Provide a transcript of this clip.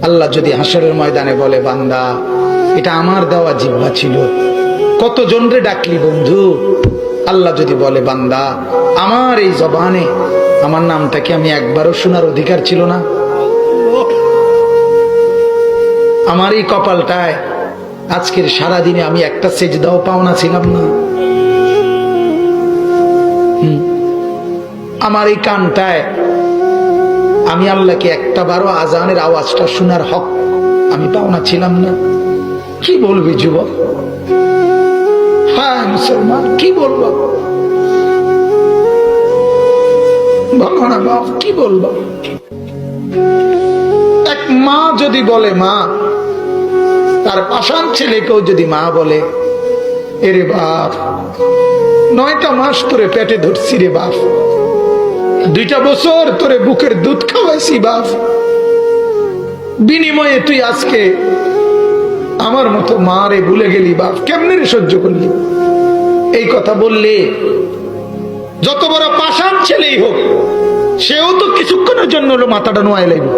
আল্লাহ যদি হাসরের ময়দানে বলে, বান্দা এটা আমার দেওয়া জিহ্বা ছিল, কত জনরে ডাকলি বন্ধু। আল্লাহ যদি বলে, বান্দা আমার এই জবানে আমার নামটা কি আমি একবারও শোনার অধিকার ছিল না? আমার এই কপালটায় আজকের সারাদিনে আমি একটা সেজদাও পাওনা ছিলাম না? আমার এই কানটায় আমি আল্লাহকে একটা বারো আজানের আওয়াজটা শোনার হক আমি পাওনা ছিলাম না? কি বলবি যুবক? হ্যাঁ মুসলমান, কি বলবো? বলো না বাপ, কি বলবো? এক মা যদি বলে, মা তার পাষাণ ছেলেকেও যদি মা বলে, এরে বাপ 9টা মাস তোরে পেটে ধরছি রে বাপ, 2টা বছর তোরে বুকের দুধ খাওয়াইছি বাপ, বিনিময়ে তুই আজকে আমার মতো মা রে ভুলে গেলি বাপ, কেমনে রে সহ্য করলি? এই কথা বললে যত বড় পাষাণ ছেলেই হোক, সেও তো কিছুক্ষণের জন্য মাথাটা নোয়াই লাগবে।